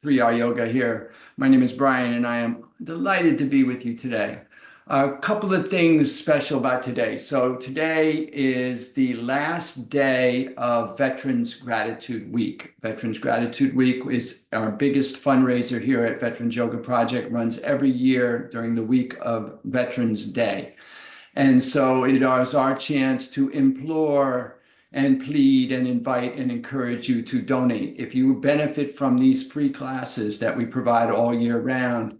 Kriya Yoga here. My name is Brian, and I am delighted to be with you today. A couple of things special about today. So today is the last day of Veterans Gratitude Week. Veterans Gratitude Week is our biggest fundraiser here at Veterans Yoga Project, runs every year during the week of Veterans Day. And so it is our chance to implore and plead and invite and encourage you to donate. If you benefit from these free classes that we provide all year round,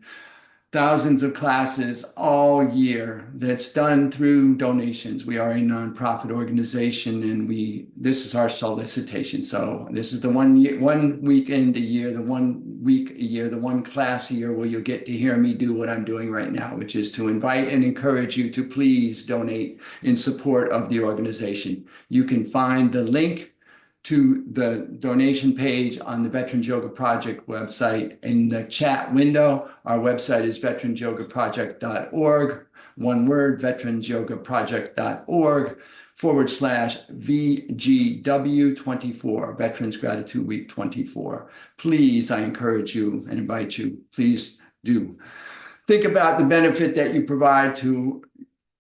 thousands of classes all year that's done through donations. We are a nonprofit organization, and this is our solicitation. So this is the one weekend a year, the 1 week a year, the one class a year where you'll get to hear me do what I'm doing right now, which is to invite and encourage you to please donate in support of the organization. You can find the link to the donation page on the Veterans Yoga Project website in the chat window. Our website is veteransyogaproject.org. One word, veteransyogaproject.org/VGW24, Veterans Gratitude Week 24. Please, I encourage you and invite you, please do. Think about the benefit that you provide to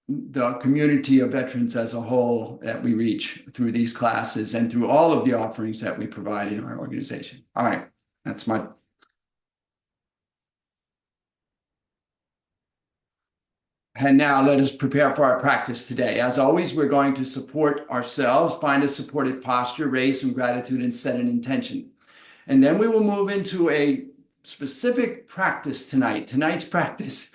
the community of veterans as a whole that we reach through these classes and through all of the offerings that we provide in our organization. All right, that's my... And now let us prepare for our practice today. As always, we're going to support ourselves, find a supportive posture, raise some gratitude, and set an intention. And then we will move into a specific practice tonight. Tonight's practice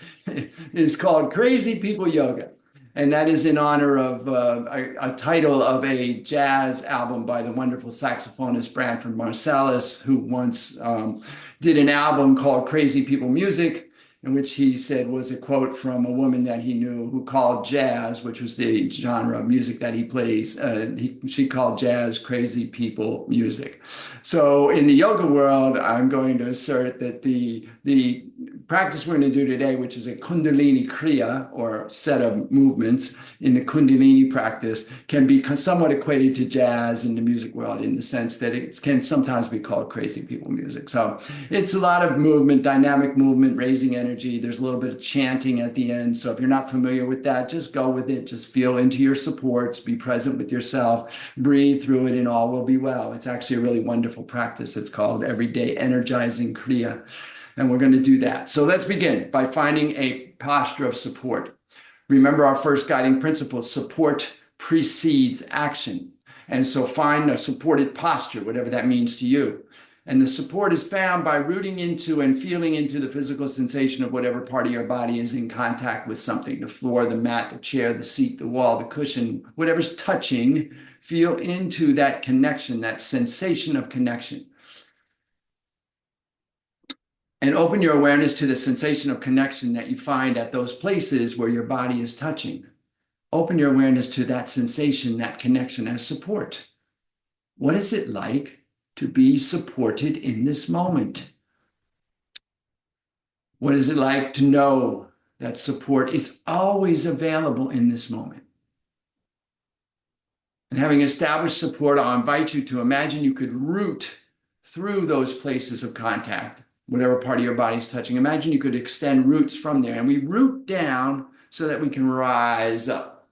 is called Crazy People Yoga. And that is in honor of a title of a jazz album by the wonderful saxophonist Branford Marsalis, who once did an album called Crazy People Music, in which he said was a quote from a woman that he knew who called jazz, which was the genre of music that he plays, she called jazz crazy people music. So in the yoga world, I'm going to assert that the practice we're going to do today, which is a Kundalini Kriya, or set of movements in the Kundalini practice, can be somewhat equated to jazz in the music world, in the sense that it can sometimes be called crazy people music. So it's a lot of movement, dynamic movement, raising energy. There's a little bit of chanting at the end. So if you're not familiar with that, just go with it. Just feel into your supports, be present with yourself, breathe through it, and all will be well. It's actually a really wonderful practice. It's called Everyday Energizing Kriya. And we're going to do that. So let's begin by finding a posture of support. Remember our first guiding principle: support precedes action. And so find a supported posture, whatever that means to you. And the support is found by rooting into and feeling into the physical sensation of whatever part of your body is in contact with something: the floor, the mat, the chair, the seat, the wall, the cushion, whatever's touching. Feel into that connection, that sensation of connection. And open your awareness to the sensation of connection that you find at those places where your body is touching. Open your awareness to that sensation, that connection as support. What is it like to be supported in this moment? What is it like to know that support is always available in this moment? And having established support, I'll invite you to imagine you could root through those places of contact. Whatever part of your body is touching, imagine you could extend roots from there. And we root down so that we can rise up.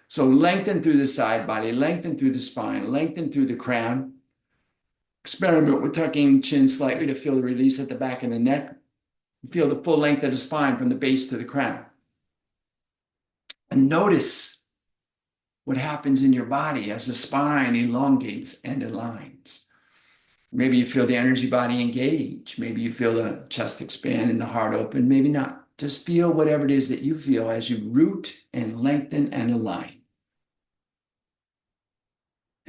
So lengthen through the side body, lengthen through the spine, lengthen through the crown. Experiment with tucking chin slightly to feel the release at the back of the neck. Feel the full length of the spine from the base to the crown. And notice what happens in your body as the spine elongates and aligns. Maybe you feel the energy body engage. Maybe you feel the chest expand and the heart open. Maybe not. Just feel whatever it is that you feel as you root and lengthen and align.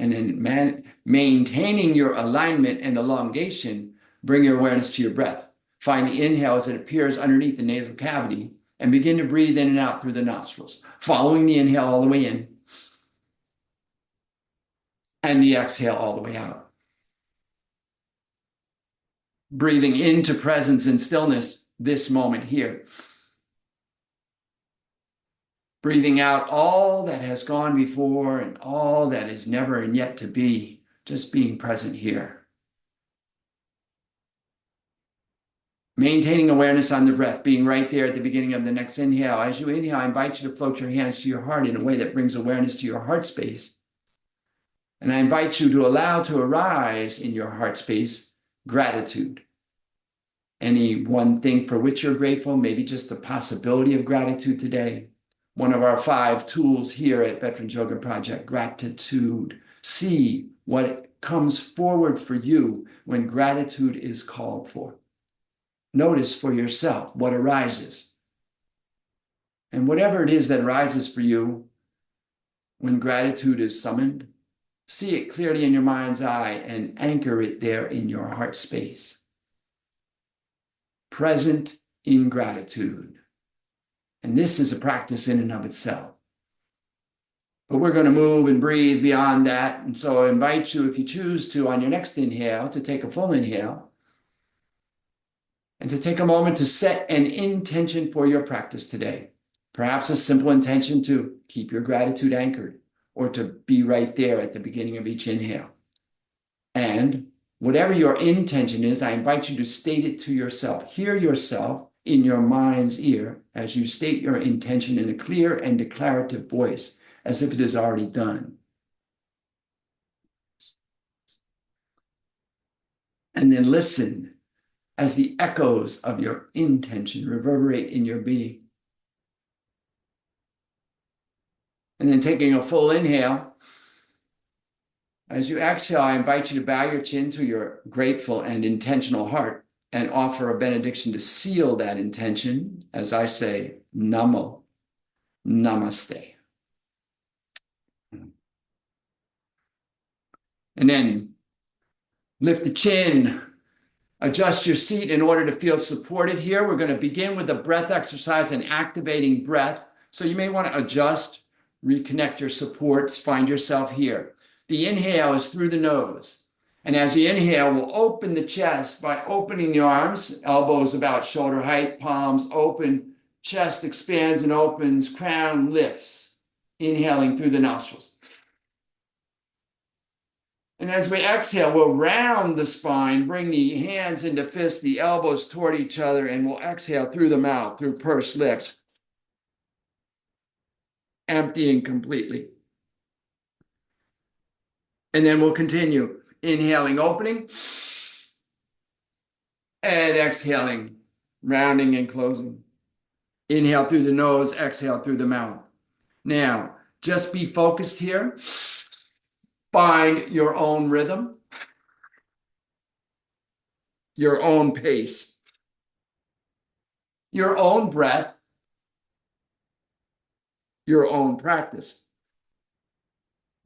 And then maintaining your alignment and elongation, bring your awareness to your breath. Find the inhale as it appears underneath the nasal cavity and begin to breathe in and out through the nostrils, following the inhale all the way in and the exhale all the way out. Breathing into presence and stillness, this moment here. Breathing out all that has gone before and all that is never and yet to be, just being present here. Maintaining awareness on the breath, being right there at the beginning of the next inhale. As you inhale, I invite you to float your hands to your heart in a way that brings awareness to your heart space. And I invite you to allow to arise in your heart space gratitude. Any one thing for which you're grateful, maybe just the possibility of gratitude today. One of our 5 tools here at Veterans Yoga Project, gratitude. See what comes forward for you when gratitude is called for. Notice for yourself what arises. And whatever it is that arises for you when gratitude is summoned, see it clearly in your mind's eye and anchor it there in your heart space. Present in gratitude. And this is a practice in and of itself. But we're going to move and breathe beyond that. And so I invite you, if you choose to, on your next inhale, to take a full inhale and to take a moment to set an intention for your practice today. Perhaps a simple intention to keep your gratitude anchored or to be right there at the beginning of each inhale. And whatever your intention is, I invite you to state it to yourself. Hear yourself in your mind's ear as you state your intention in a clear and declarative voice, as if it is already done. And then listen as the echoes of your intention reverberate in your being. And then taking a full inhale, as you exhale, I invite you to bow your chin to your grateful and intentional heart and offer a benediction to seal that intention as I say, Namo, Namaste. And then lift the chin, adjust your seat in order to feel supported here. We're going to begin with a breath exercise and activating breath. So you may want to adjust, reconnect your supports, find yourself here. The inhale is through the nose. And as you inhale, we'll open the chest by opening the arms, elbows about shoulder height, palms open, chest expands and opens, crown lifts, inhaling through the nostrils. And as we exhale, we'll round the spine, bring the hands into fists, the elbows toward each other, and we'll exhale through the mouth, through pursed lips, emptying completely. And then we'll continue. Inhaling, opening, and exhaling, rounding and closing. Inhale through the nose, exhale through the mouth. Now, just be focused here. Find your own rhythm, your own pace, your own breath, your own practice.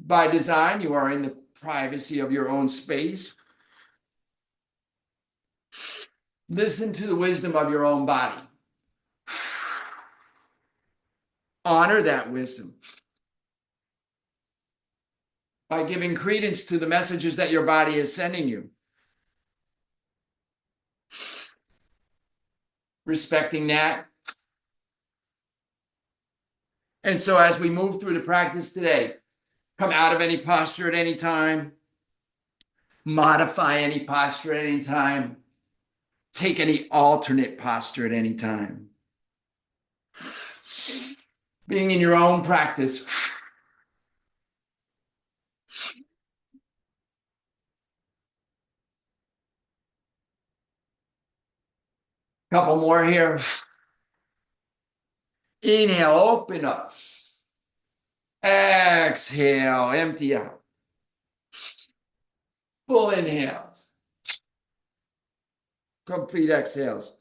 By design, you are in the privacy of your own space. Listen to the wisdom of your own body. Honor that wisdom by giving credence to the messages that your body is sending you. Respecting that. And so as we move through the practice today, come out of any posture at any time, modify any posture at any time, take any alternate posture at any time. Being in your own practice. Couple more here. Inhale, open up. Exhale, empty out. Full inhales. Complete exhales.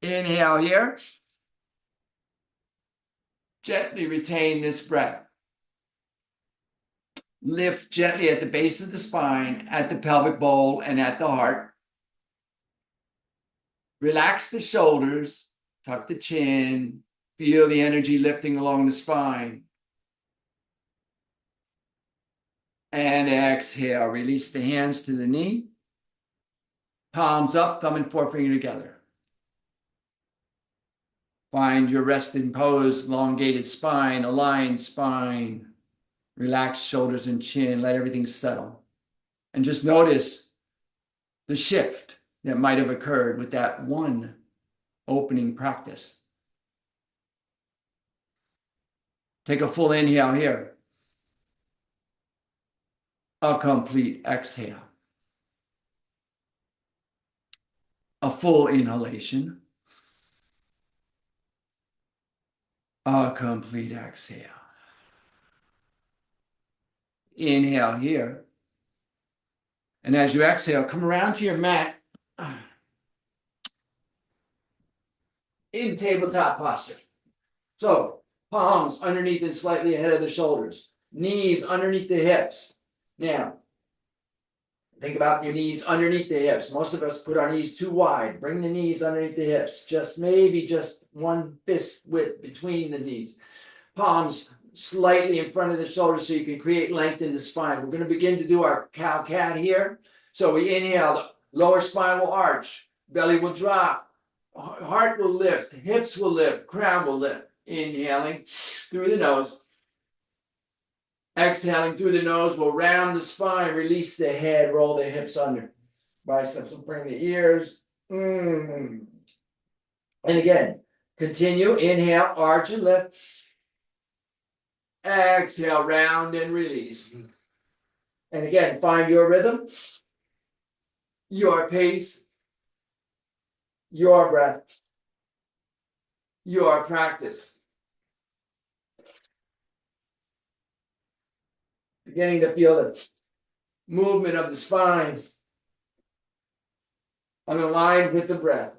Inhale here. Gently retain this breath. Lift gently at the base of the spine, at the pelvic bowl, and at the heart. Relax the shoulders, tuck the chin, feel the energy lifting along the spine. And exhale, release the hands to the knee. Palms up, thumb and forefinger together. Find your resting pose, elongated spine, aligned spine, relaxed shoulders and chin, let everything settle. And just notice the shift that might have occurred with that one opening practice. Take a full inhale here. A complete exhale. A full inhalation. A complete exhale. Inhale here. And as you exhale, come around to your mat in tabletop posture. So palms underneath and slightly ahead of the shoulders. Knees underneath the hips. Now, think about your knees underneath the hips. Most of us put our knees too wide. Bring the knees underneath the hips. Maybe just one fist width between the knees. Palms slightly in front of the shoulders so you can create length in the spine. We're going to begin to do our cow-cat here. So we inhale, the lower spine will arch, belly will drop, heart will lift, hips will lift, crown will lift. Inhaling through the nose. Exhaling through the nose, we'll round the spine, release the head, roll the hips under. Biceps will bring the ears. And again, continue. Inhale, arch and lift. Exhale, round and release. And again, find your rhythm, your pace, your breath, your practice. Beginning to feel the movement of the spine and aligned with the breath.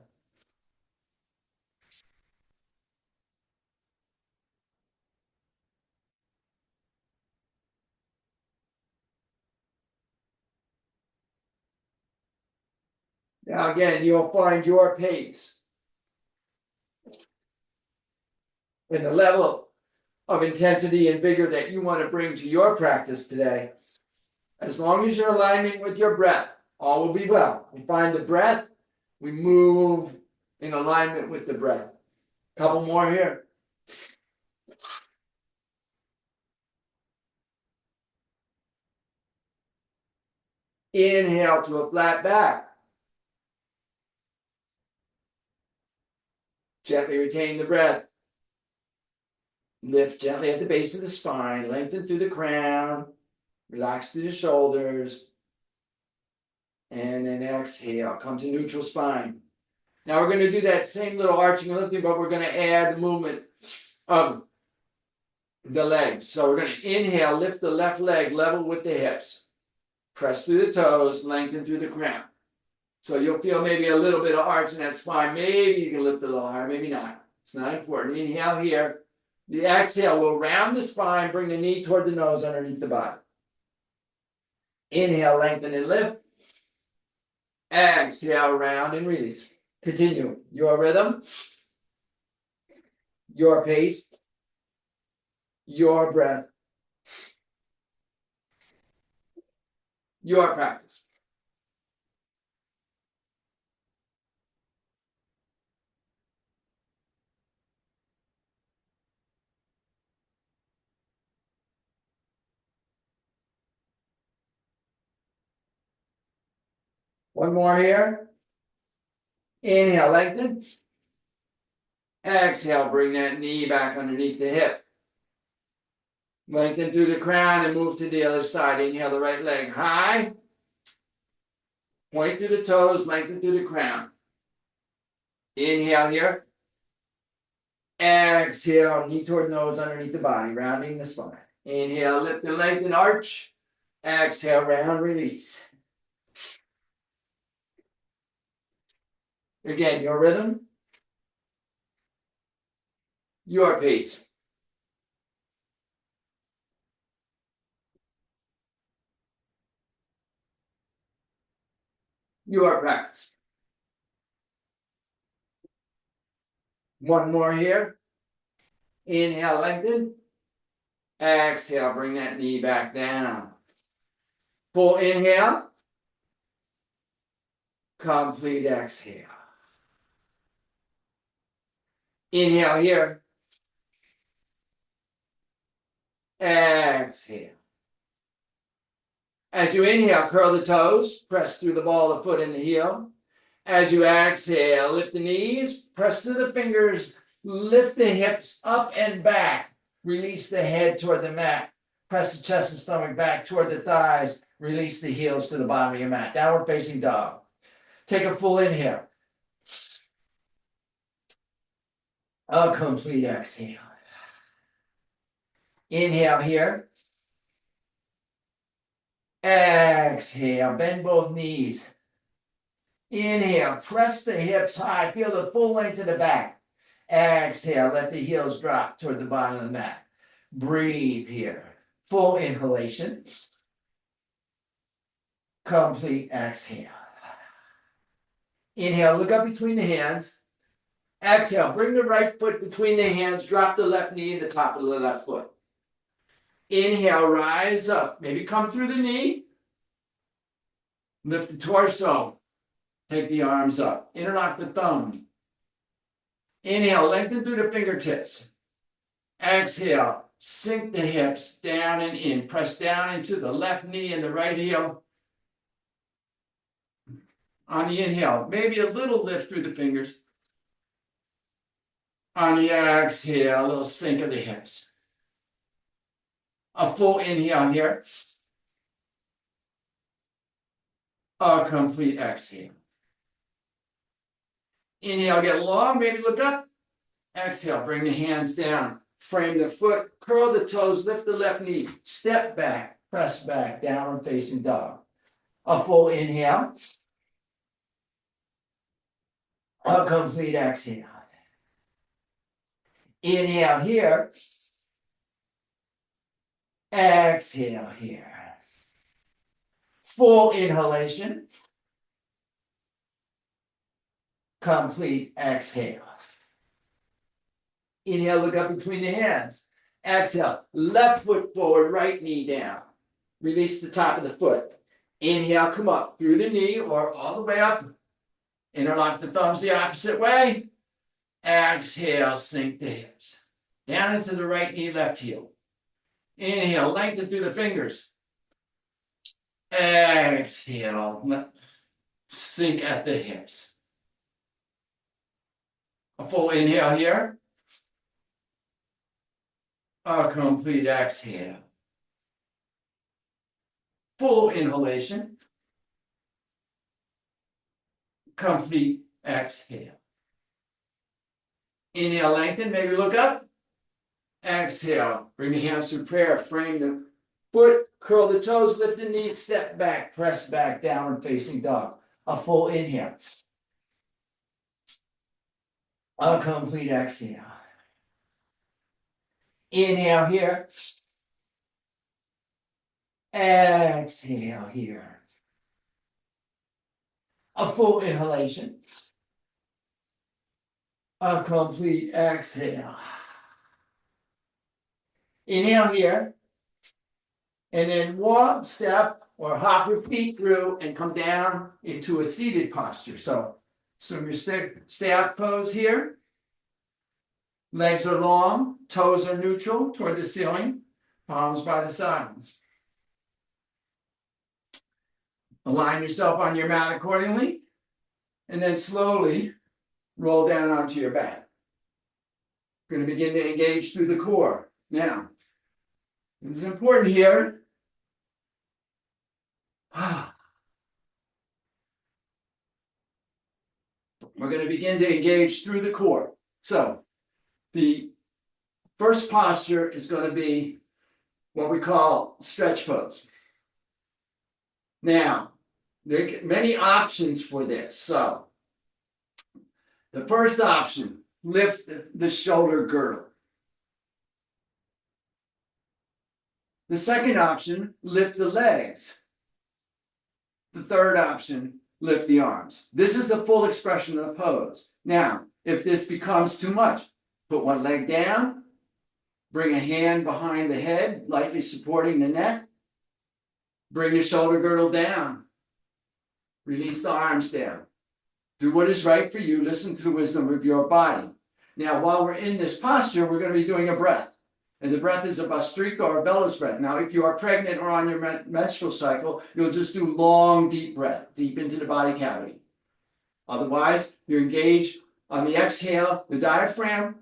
Now again, you'll find your pace and the level of intensity and vigor that you want to bring to your practice today. As long as you're aligning with your breath, all will be well. We find the breath, we move in alignment with the breath. Couple more here. Inhale to a flat back. Gently retain the breath. Lift gently at the base of the spine, lengthen through the crown, relax through the shoulders, and then exhale, come to neutral spine. Now we're going to do that same little arching and lifting, but we're going to add the movement of the legs. So we're going to inhale, lift the left leg level with the hips. Press through the toes, lengthen through the crown. So you'll feel maybe a little bit of arch in that spine. Maybe you can lift a little higher, maybe not. It's not important. Inhale here. The exhale will round the spine, bring the knee toward the nose underneath the body. Inhale, lengthen and lift. Exhale, round and release. Continue. Your rhythm, your pace, your breath, your practice. One more here. Inhale, lengthen. Exhale, bring that knee back underneath the hip. Lengthen through the crown and move to the other side. Inhale the right leg high. Point through the toes, lengthen through the crown. Inhale here. Exhale, knee toward nose underneath the body, rounding the spine. Inhale, lift and lengthen, arch. Exhale, round, release. Again, your rhythm, your pace. Your practice. One more here. Inhale, lengthen. Exhale, bring that knee back down. Full inhale. Complete exhale. Inhale here. Exhale. As you inhale, curl the toes, press through the ball of the foot and the heel. As you exhale, lift the knees, press through the fingers, lift the hips up and back. Release the head toward the mat. Press the chest and stomach back toward the thighs. Release the heels to the bottom of your mat. Downward facing dog. Take a full inhale. A complete exhale. Inhale here. Exhale, bend both knees. Inhale, press the hips high. Feel the full length of the back. Exhale, let the heels drop toward the bottom of the mat. Breathe here. Full inhalation. Complete exhale. Inhale, look up between the hands. Exhale, bring the right foot between the hands. Drop the left knee in the top of the left foot. Inhale, rise up. Maybe come through the knee. Lift the torso. Take the arms up. Interlock the thumb. Inhale, lengthen through the fingertips. Exhale, sink the hips down and in. Press down into the left knee and the right heel. On the inhale, maybe a little lift through the fingers. On the exhale, a little sink of the hips. A full inhale here. A complete exhale. Inhale, get long, maybe look up. Exhale, bring the hands down. Frame the foot, curl the toes, lift the left knee. Step back, press back, downward facing dog. A full inhale. A complete exhale. Inhale here. Exhale here. Full inhalation. Complete exhale. Inhale, look up between the hands. Exhale, left foot forward, right knee down. Release the top of the foot. Inhale, come up through the knee or all the way up. Interlock the thumbs the opposite way. Exhale, sink the hips. Down into the right knee, left heel. Inhale, lengthen through the fingers. Exhale, sink at the hips. A full inhale here. A complete exhale. Full inhalation. Complete exhale. Inhale, lengthen, maybe look up. Exhale, bring the hands to prayer, frame the foot, curl the toes, lift the knees, step back, press back, downward facing dog. A full inhale. A complete exhale. Inhale here. Exhale here. A full inhalation. A complete exhale. Inhale here. And then walk, step, or hop your feet through and come down into a seated posture. So assume your staff pose here. Legs are long, toes are neutral toward the ceiling, palms by the sides. Align yourself on your mat accordingly, and then slowly roll down onto your back. We're going to begin to engage through the core. Now, it is important here. We're going to begin to engage through the core. So, the first posture is going to be what we call stretch pose. Now, there are many options for this. So, the first option, lift the shoulder girdle. The second option, lift the legs. The third option, lift the arms. This is the full expression of the pose. Now, if this becomes too much, put one leg down, bring a hand behind the head, lightly supporting the neck. Bring your shoulder girdle down. Release the arms down. Do what is right for you. Listen to the wisdom of your body. Now, while we're in this posture, we're going to be doing a breath. And the breath is a Bhastrika or bellows breath. Now, if you are pregnant or on your menstrual cycle, you'll just do long, deep breath, deep into the body cavity. Otherwise, you engage on the exhale, the diaphragm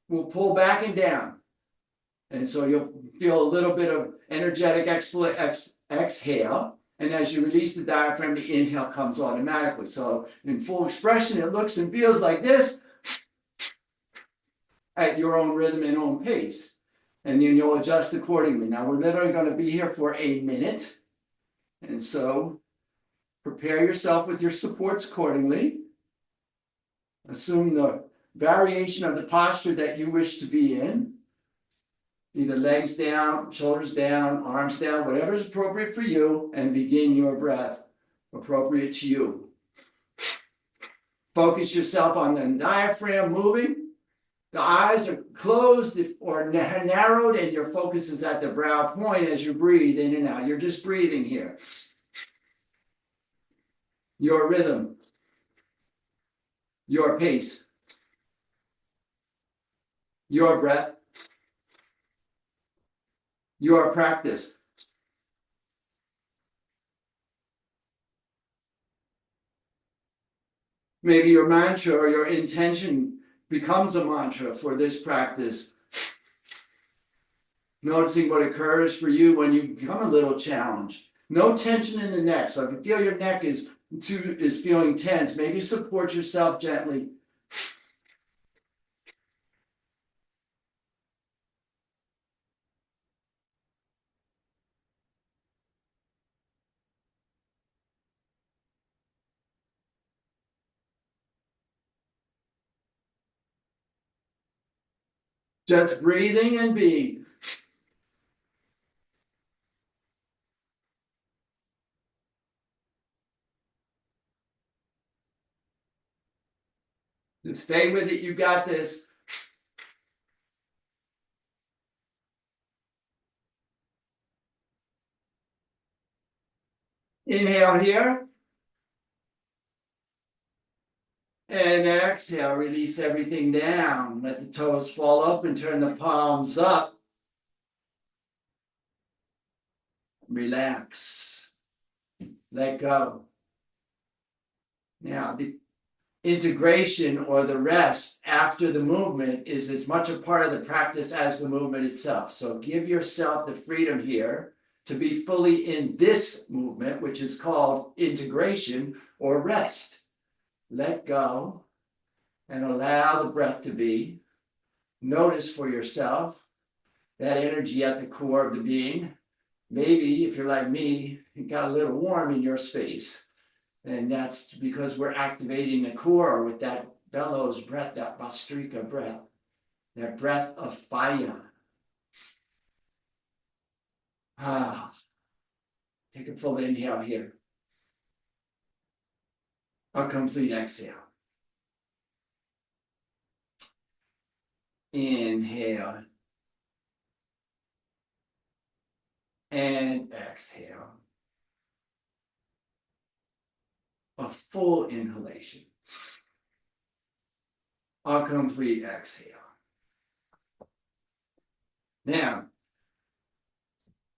will pull back and down. And so you'll feel a little bit of energetic exhale. And as you release the diaphragm, the inhale comes automatically. So in full expression, it looks and feels like this at your own rhythm and own pace. And then you'll adjust accordingly. Now, we're literally going to be here for a minute. And so prepare yourself with your supports accordingly. Assume the variation of the posture that you wish to be in. Either legs down, shoulders down, arms down, whatever is appropriate for you, and begin your breath appropriate to you. Focus yourself on the diaphragm moving. The eyes are closed or narrowed, and your focus is at the brow point as you breathe in and out. You're just breathing here. Your rhythm, your pace, your breath, your practice. Maybe your mantra or your intention becomes a mantra for this practice. Noticing what occurs for you when you become a little challenged. No tension in the neck. So if you feel your neck is feeling tense, maybe support yourself gently. Just breathing and being. Just stay with it. You got this. Inhale here. And exhale, release everything down. Let the toes fall up and turn the palms up. Relax. Let go. Now, the integration or the rest after the movement is as much a part of the practice as the movement itself. So give yourself the freedom here to be fully in this movement, which is called integration or rest. Let go and allow the breath to be. Notice for yourself that energy at the core of the being. Maybe if you're like me, it got a little warm in your space. And that's because we're activating the core with that bellows breath, that Bhastrika breath, that breath of fire. Take a full inhale here. A complete exhale. Inhale. And exhale. A full inhalation. A complete exhale. Now,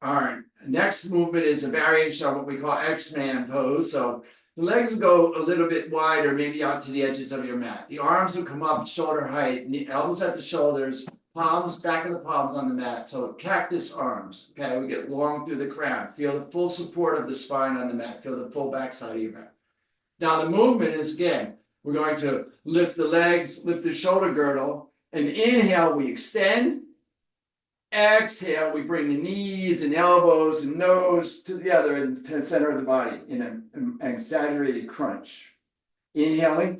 our next movement is a variation of what we call X-Man pose. So the legs will go a little bit wider, maybe out to the edges of your mat. The arms will come up shoulder height, the elbows at the shoulders, palms, back of the palms on the mat. So cactus arms, okay? We get long through the crown. Feel the full support of the spine on the mat. Feel the full backside of your mat. Now the movement is, again, we're going to lift the legs, lift the shoulder girdle, and inhale, we extend. Exhale, we bring the knees and elbows and nose together and to the center of the body in an exaggerated crunch. Inhaling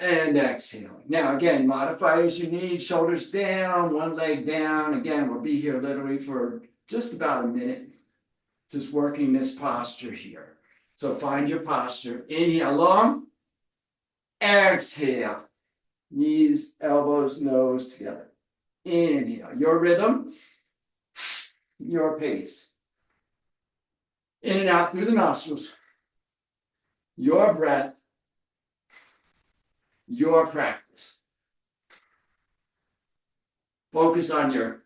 and exhaling. Now, again, modify as you need. Shoulders down, one leg down. Again, we'll be here literally for just about a minute, just working this posture here. So find your posture. Inhale long. Exhale. Knees, elbows, nose together. Inhale. Your rhythm, your pace. In and out through the nostrils. Your breath, your practice. Focus on your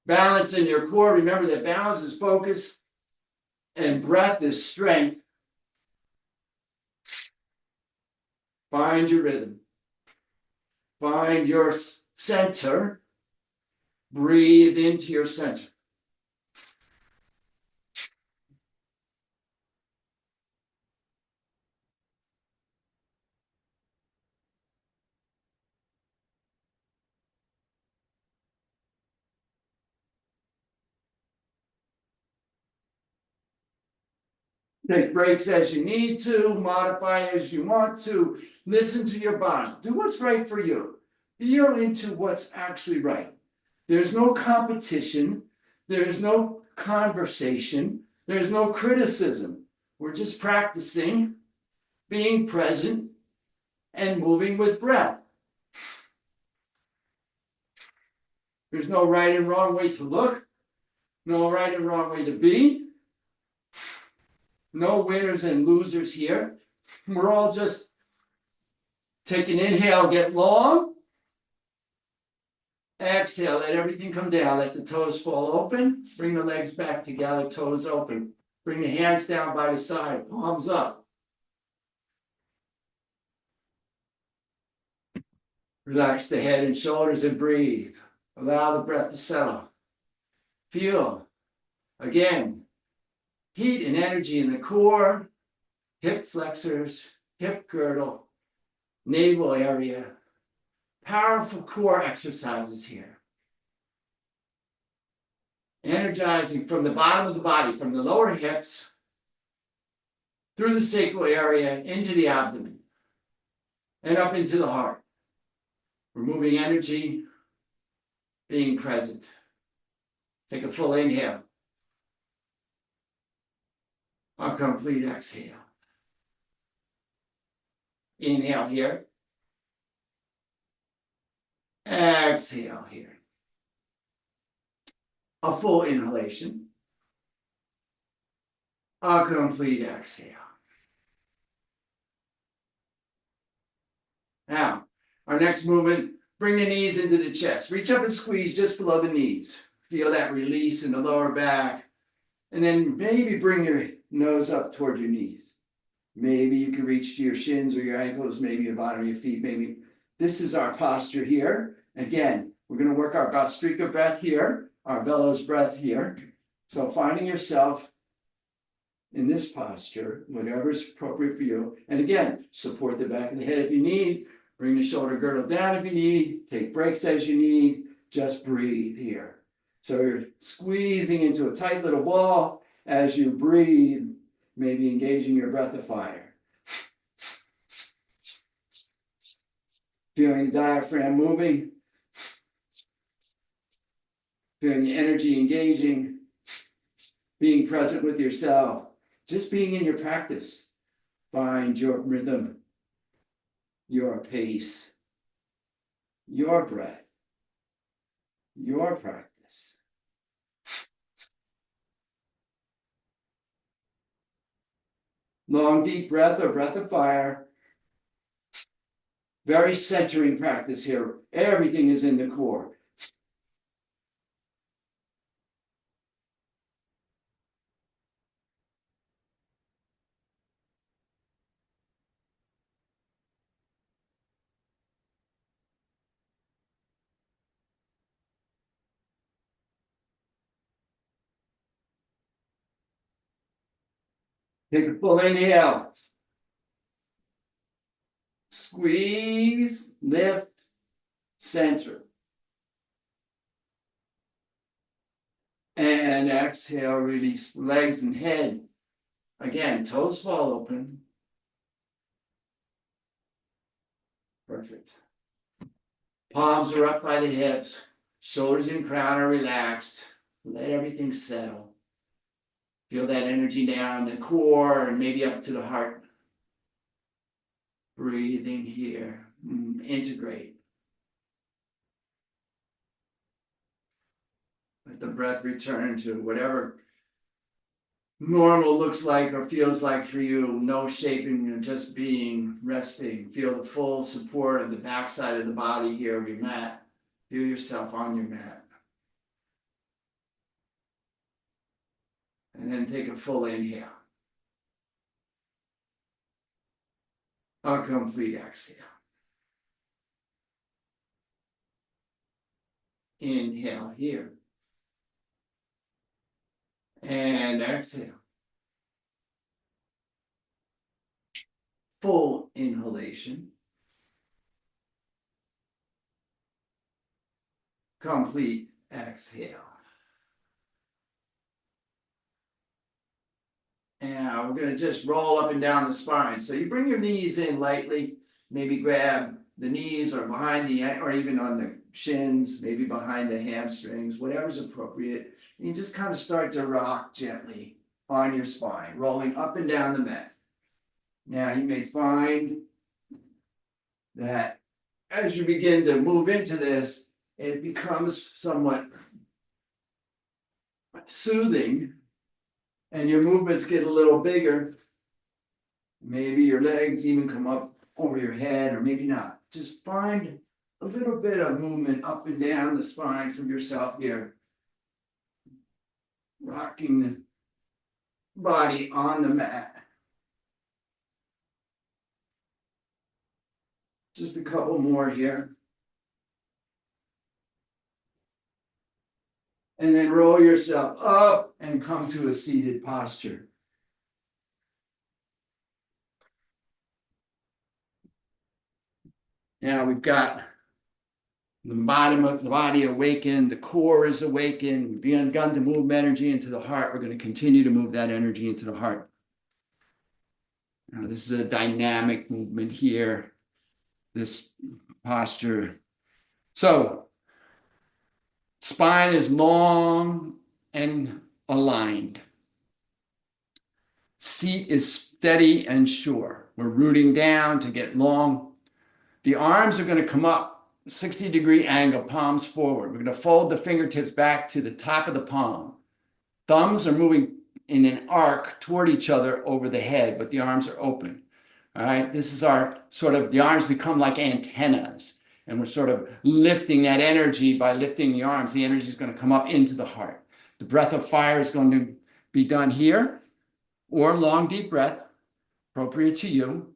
balance in your core. Remember that balance is focus and breath is strength. Find your rhythm. Find your center. Breathe into your center. Take breaks as you need to, modify as you want to. Listen to your body. Do what's right for you. Feel into what's actually right. There's no competition. There's no conversation. There's no criticism. We're just practicing being present and moving with breath. There's no right and wrong way to look. No right and wrong way to be. No winners and losers here. We're all just take an inhale, get long. Exhale, let everything come down. Let the toes fall open. Bring the legs back together, toes open. Bring the hands down by the side, palms up. Relax the head and shoulders and breathe. Allow the breath to settle. Feel, again, heat and energy in the core, hip flexors, hip girdle, navel area. Powerful core exercises here. Energizing from the bottom of the body, from the lower hips, through the sacral area, into the abdomen, and up into the heart. Removing energy, being present. Take a full inhale. A complete exhale. Inhale here. Exhale here. A full inhalation. A complete exhale. Now, our next movement, bring the knees into the chest. Reach up and squeeze just below the knees. Feel that release in the lower back. And then maybe bring your nose up toward your knees. Maybe you can reach to your shins or your ankles, maybe your bottom of your feet, maybe. This is our posture here. Again, we're going to work our Bhastrika breath here, our bellows breath here. So finding yourself in this posture, whatever is appropriate for you. And again, support the back of the head if you need. Bring the shoulder girdle down if you need. Take breaks as you need. Just breathe here. So you're squeezing into a tight little ball as you breathe, maybe engaging your breath of fire. Feeling the diaphragm moving. Feeling the energy engaging. Being present with yourself. Just being in your practice. Find your rhythm, your pace, your breath, your practice. Long, deep breath or breath of fire. Very centering practice here. Everything is in the core. Take a full inhale. Squeeze, lift, center. And exhale, release legs and head. Again, toes fall open. Perfect. Palms are up by the hips. Shoulders and crown are relaxed. Let everything settle. Feel that energy down the core and maybe up to the heart. Breathing here. Integrate. Let the breath return to whatever normal looks like or feels like for you. No shaping, just being, resting. Feel the full support of the backside of the body here of your mat. Feel yourself on your mat. And then take a full inhale. A complete exhale. Inhale here. And exhale. Full inhalation. Complete exhale. And we're going to just roll up and down the spine. So you bring your knees in lightly, maybe grab the knees or behind the, or even on the shins, maybe behind the hamstrings, whatever's appropriate. And you just kind of start to rock gently on your spine, rolling up and down the mat. Now you may find that as you begin to move into this, it becomes somewhat soothing and your movements get a little bigger. Maybe your legs even come up over your head, or maybe not. Just find a little bit of movement up and down the spine from yourself here. Rocking the body on the mat. Just a couple more here. And then roll yourself up and come to a seated posture. Now we've got the bottom of the body awakened, the core is awakened. We've begun to move energy into the heart. We're going to continue to move that energy into the heart. Now, this is a dynamic movement here, this posture. So, spine is long and aligned. Seat is steady and sure. We're rooting down to get long. The arms are going to come up, 60-degree angle, palms forward. We're going to fold the fingertips back to the top of the palm. Thumbs are moving in an arc toward each other over the head, but the arms are open. All right, this is our sort of, the arms become like antennas, and we're sort of lifting that energy by lifting the arms. The energy is going to come up into the heart. The breath of fire is going to be done here, or long, deep breath, appropriate to you.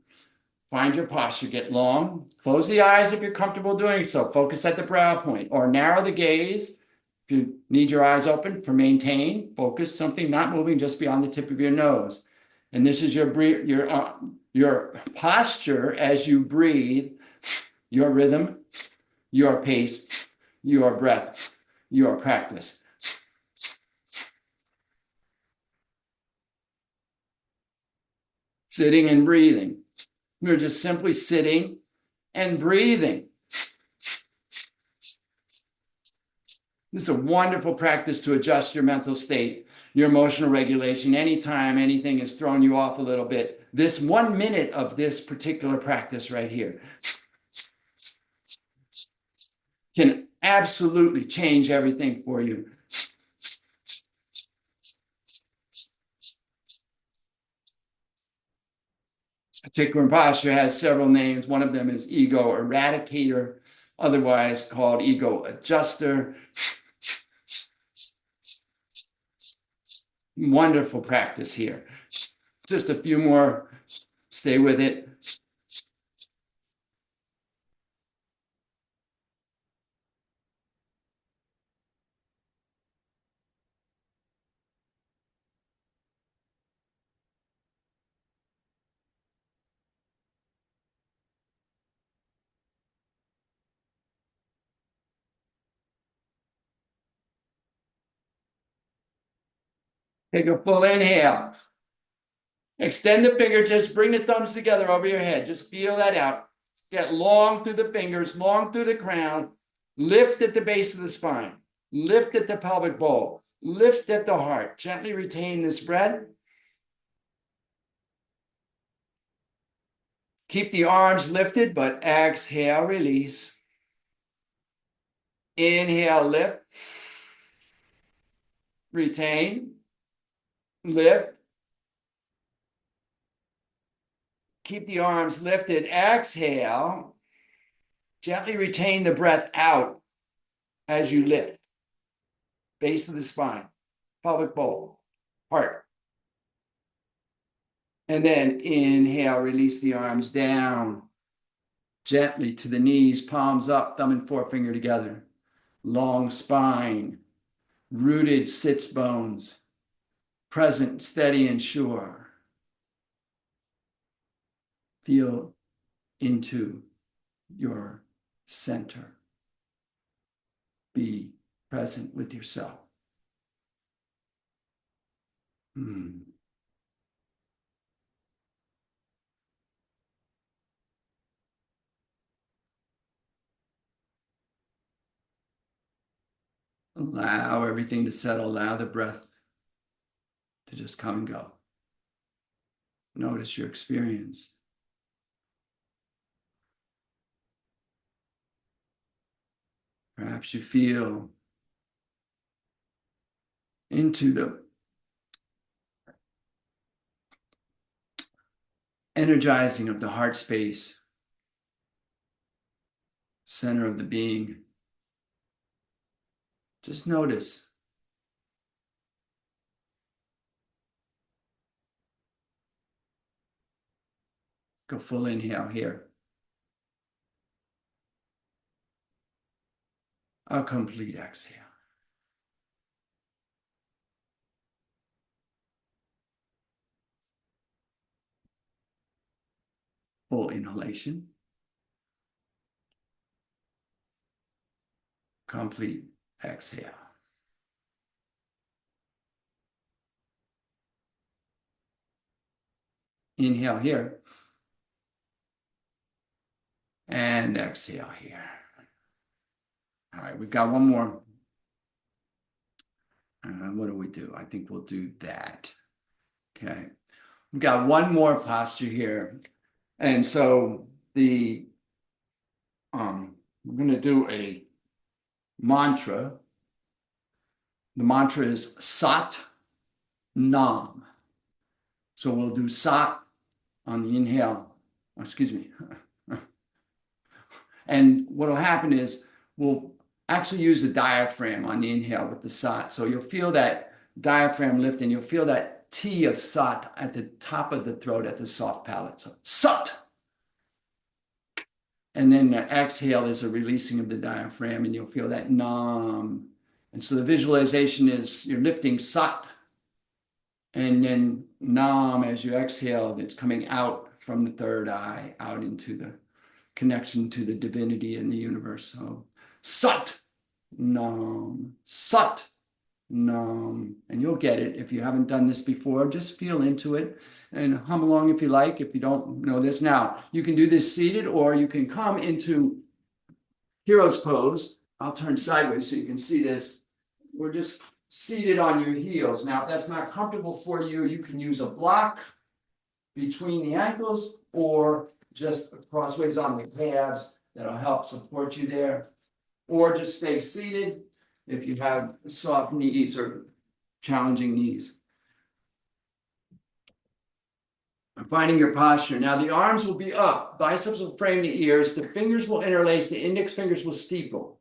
Find your posture, get long. Close the eyes if you're comfortable doing so. Focus at the brow point, or narrow the gaze. If you need your eyes open for maintain, focus something not moving just beyond the tip of your nose. And this is your posture as you breathe, your rhythm, your pace, your breath, your practice. Sitting and breathing. We're just simply sitting and breathing. This is a wonderful practice to adjust your mental state, your emotional regulation. Anytime anything has thrown you off a little bit, this 1 minute of this particular practice right here can absolutely change everything for you. This particular posture has several names. One of them is ego eradicator, otherwise called ego adjuster. Wonderful practice here. Just a few more. Stay with it. Take a full inhale. Extend the fingertips, bring the thumbs together over your head. Just feel that out. Get long through the fingers, long through the crown. Lift at the base of the spine. Lift at the pelvic bowl. Lift at the heart. Gently retain this breath. Keep the arms lifted, but exhale, release. Inhale, lift. Retain. Lift. Keep the arms lifted. Exhale. Gently retain the breath out. as you lift. Base of the spine, pelvic bowl, heart. And then inhale, release the arms down gently to the knees, palms up, thumb and forefinger together. Long spine, rooted sits bones, present, steady, and sure. Feel into your center. Be present with yourself. Allow everything to settle. Allow the breath to just come and go. Notice your experience. Perhaps you feel into the energizing of the heart space, center of the being. Just notice. Go full inhale here. A complete exhale. Full inhalation. Complete exhale. Inhale here. And exhale here. All right, we've got one more. What do we do? I think we'll do that. Okay. We've got one more posture here. And so we're going to do a mantra. The mantra is Sat Nam. So we'll do Sat on the inhale. Excuse me. And what will happen is we'll actually use the diaphragm on the inhale with the Sat. So you'll feel that diaphragm lift and you'll feel that T of Sat at the top of the throat at the soft palate. So Sat. And then the exhale is a releasing of the diaphragm and you'll feel that Nam. And so the visualization is you're lifting Sat and then Nam as you exhale, it's coming out from the third eye, out into the connection to the divinity in the universe. So Sat Nam, Sat Nam. And you'll get it. If you haven't done this before, just feel into it and hum along if you like, if you don't know this. Now, you can do this seated or you can come into hero's pose. I'll turn sideways so you can see this. We're just seated on your heels. Now, if that's not comfortable for you, you can use a block between the ankles or just crossways on the calves. That'll help support you there. Or just stay seated if you have soft knees or challenging knees. Finding your posture. Now the arms will be up, biceps will frame the ears, the fingers will interlace, the index fingers will steeple.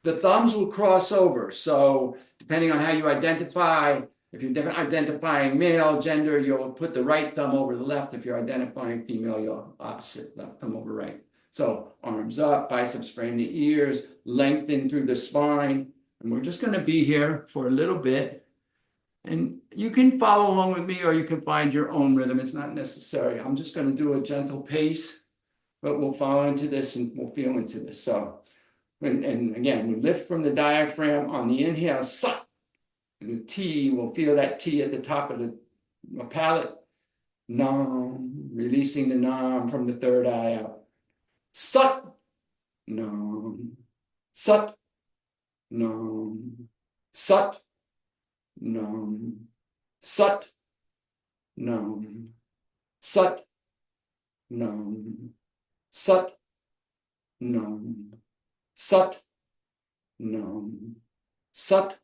The thumbs will cross over. So depending on how you identify, if you're identifying male, gender, you'll put the right thumb over the left. If you're identifying female, you'll opposite, left thumb over right. So arms up, biceps frame the ears, lengthen through the spine. And we're just going to be here for a little bit. And you can follow along with me or you can find your own rhythm. It's not necessary. I'm just going to do a gentle pace, but we'll follow into this and we'll feel into this. So, and again, we lift from the diaphragm on the inhale, Sat. And the T, we'll feel that T at the top of the palate. Nam, releasing the Nam from the third eye out. Sat, Nam, Sat, Nam, Sat, Nam, Sat, Nam, Sat, Nam, Sat, Nam, Sat, Nam, Sat,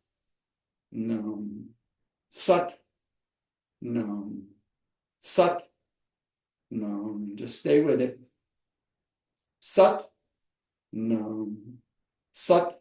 Nam, Sat, Nam, Sat, Nam. Just stay with it. Sat, Nam, Sat,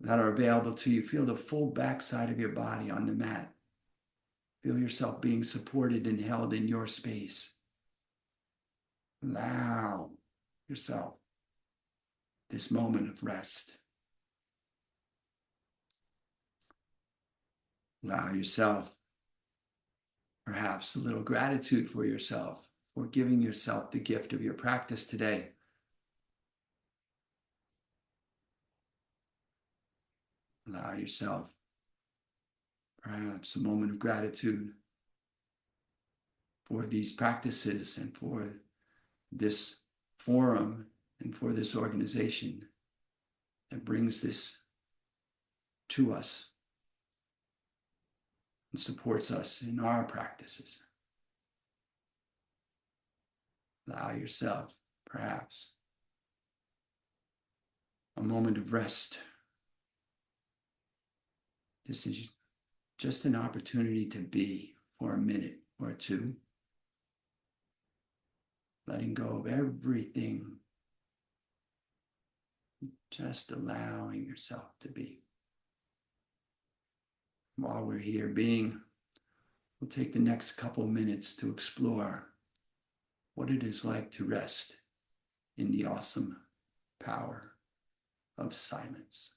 that are available to you. Feel the full backside of your body on the mat. Feel yourself being supported and held in your space. Allow yourself this moment of rest. Allow yourself perhaps a little gratitude for yourself for giving yourself the gift of your practice today. Allow yourself perhaps a moment of gratitude for these practices and for this forum and for this organization that brings this to us and supports us in our practices. Allow yourself, perhaps, a moment of rest. This is just an opportunity to be for a minute or two, letting go of everything, just allowing yourself to be. While we're here being, we'll take the next couple minutes to explore what it is like to rest in the awesome power of silence.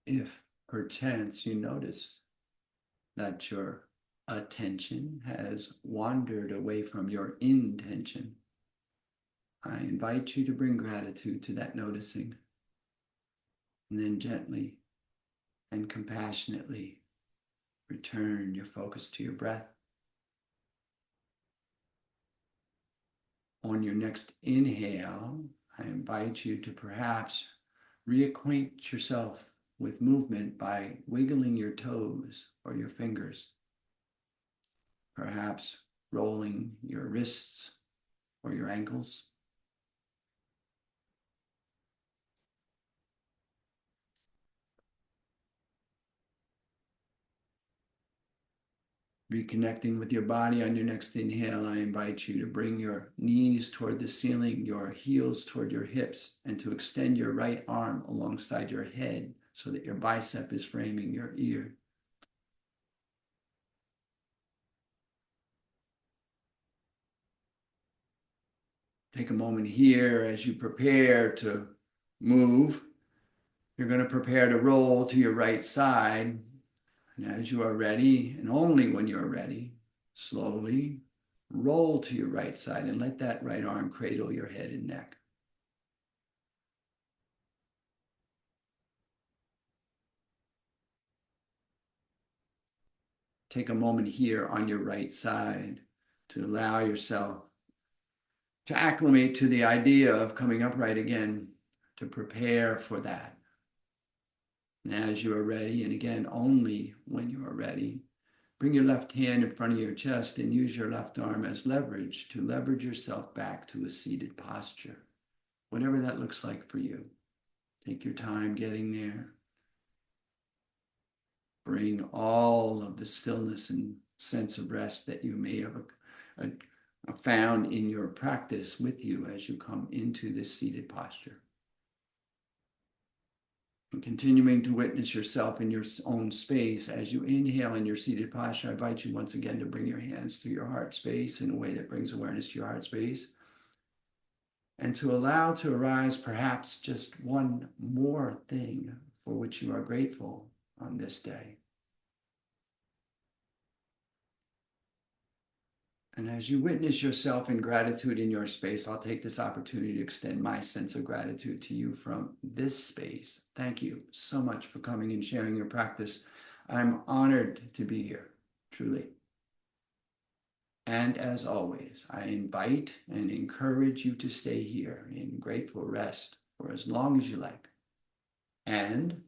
If perchance you notice that your attention has wandered away from your intention, I invite you to bring gratitude to that noticing, and then gently and compassionately return your focus to your breath. On your next inhale, I invite you to perhaps reacquaint yourself with movement by wiggling your toes or your fingers, perhaps rolling your wrists or your ankles. Reconnecting with your body on your next inhale, I invite you to bring your knees toward the ceiling, your heels toward your hips, and to extend your right arm alongside your head so that your bicep is framing your ear. Take a moment here as you prepare to move. You're going to prepare to roll to your right side. And as you are ready, and only when you're ready, slowly roll to your right side and let that right arm cradle your head and neck. Take a moment here on your right side to allow yourself to acclimate to the idea of coming upright again, to prepare for that. And as you are ready, and again, only when you are ready, bring your left hand in front of your chest and use your left arm as leverage to leverage yourself back to a seated posture, whatever that looks like for you. Take your time getting there. Bring all of the stillness and sense of rest that you may have found in your practice with you as you come into this seated posture. And continuing to witness yourself in your own space as you inhale in your seated posture, I invite you once again to bring your hands to your heart space in a way that brings awareness to your heart space, and to allow to arise perhaps just one more thing for which you are grateful on this day. And as you witness yourself in gratitude in your space, I'll take this opportunity to extend my sense of gratitude to you from this space. Thank you so much for coming and sharing your practice. I'm honored to be here, truly. And as always, I invite and encourage you to stay here in grateful rest for as long as you like. And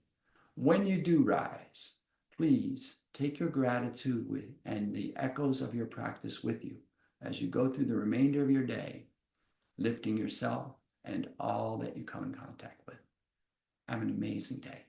when you do rise, please take your gratitude with and the echoes of your practice with you as you go through the remainder of your day, lifting yourself and all that you come in contact with. Have an amazing day.